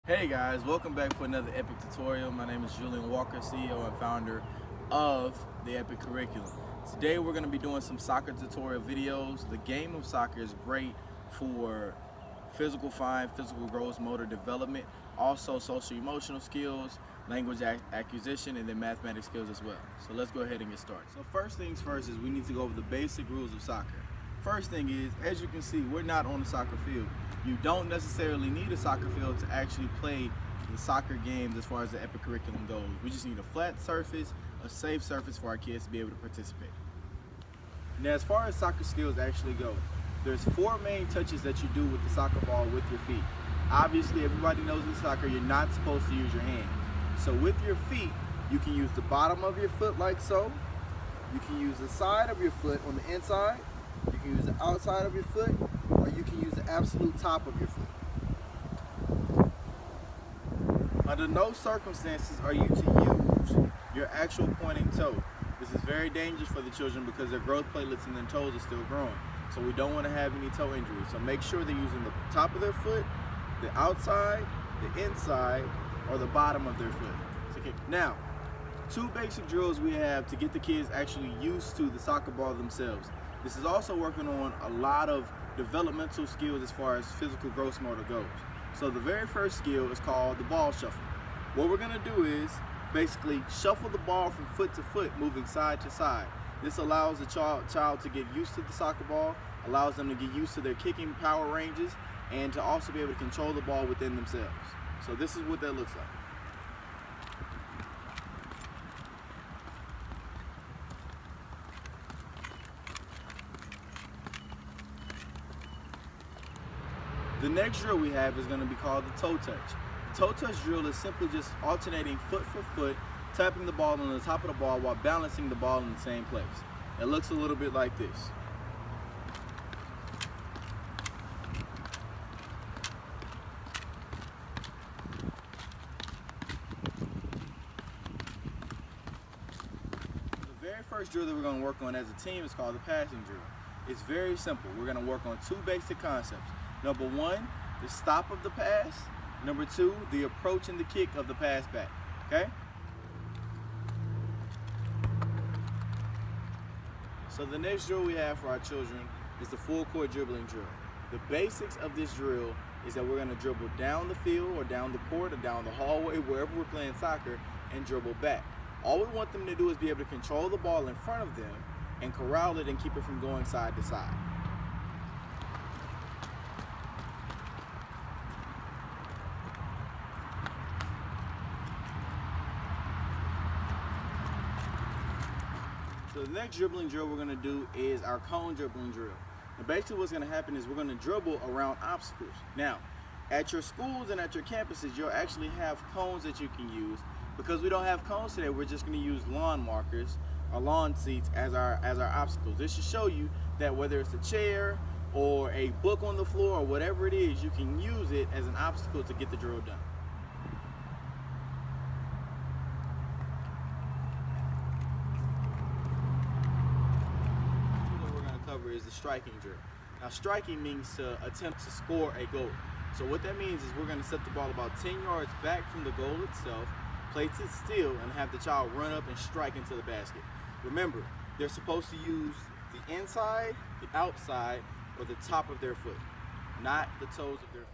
Hey guys, welcome back for another EPEC tutorial. My name is Julian Walker, CEO and founder of the EPEC curriculum. Today we're going to be doing some soccer tutorial videos. The game of soccer is great for physical fine, physical gross motor development, also social emotional skills, language acquisition, and then mathematics skills as well. So let's go ahead and get started. So first things first is we need to go over the basic rules of soccer. First thing is, as you can see, we're not on the soccer field. You don't necessarily need a soccer field to actually play the soccer games as far as the EPEC curriculum goes. We just need a flat surface, a safe surface for our kids to be able to participate. Now, as far as soccer skills actually go, there's 4 main touches that you do with the soccer ball with your feet. Obviously, everybody knows in soccer you're not supposed to use your hands. So with your feet, you can use the bottom of your foot like so. You can use the side of your foot on the inside. You can use the outside of your foot, or you can use the absolute top of your foot. Under no circumstances are you to use your actual pointing toe. This is very dangerous for the children because their growth platelets in their toes are still growing. So we don't want to have any toe injuries. So make sure they're using the top of their foot, the outside, the inside, or the bottom of their foot to kick. Now, 2 basic drills we have to get the kids actually used to the soccer ball themselves. This is also working on a lot of developmental skills as far as physical gross motor goes. So the very first skill is called the ball shuffle. What we're gonna do is basically shuffle the ball from foot to foot, moving side to side. This allows the child to get used to the soccer ball, allows them to get used to their kicking power ranges, and to also be able to control the ball within themselves. So this is what that looks like. The next drill we have is going to be called the toe touch. The toe touch drill is simply just alternating foot for foot, tapping the ball on the top of the ball while balancing the ball in the same place. It looks a little bit like this. The very first drill that we're going to work on as a team is called the passing drill. It's very simple. We're going to work on 2 basic concepts. Number 1, the stop of the pass. Number 2, the approach and the kick of the pass back. Okay? So the next drill we have for our children is the full court dribbling drill. The basics of this drill is that we're going to dribble down the field or down the court or down the hallway, wherever we're playing soccer, and dribble back. All we want them to do is be able to control the ball in front of them and corral it and keep it from going side to side. So the next dribbling drill we're going to do is our cone dribbling drill. Now basically what's going to happen is we're going to dribble around obstacles. Now, at your schools and at your campuses, you'll actually have cones that you can use. Because we don't have cones today, we're just going to use lawn markers or lawn seats as our obstacles. This should show you that whether it's a chair or a book on the floor or whatever it is, you can use it as an obstacle to get the drill done. Is the striking drill. Now striking means to attempt to score a goal. So what that means is we're going to set the ball about 10 yards back from the goal itself, place it still, and have the child run up and strike into the basket. Remember, they're supposed to use the inside, the outside, or the top of their foot, not the toes of their feet.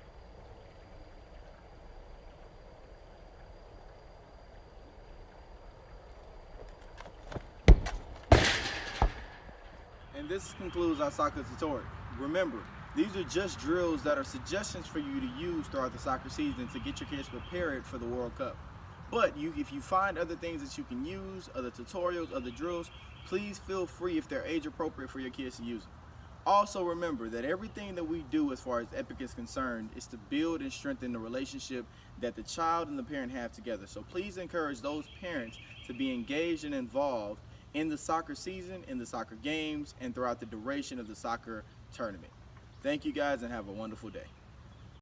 And this concludes our soccer tutorial. Remember, these are just drills that are suggestions for you to use throughout the soccer season to get your kids prepared for the World Cup. But if you find other things that you can use, other tutorials, other drills, please feel free if they're age appropriate for your kids to use them. Also remember that everything that we do as far as EPEC is concerned is to build and strengthen the relationship that the child and the parent have together. So please encourage those parents to be engaged and involved in the soccer season, in the soccer games, and throughout the duration of the soccer tournament. Thank you guys and have a wonderful day.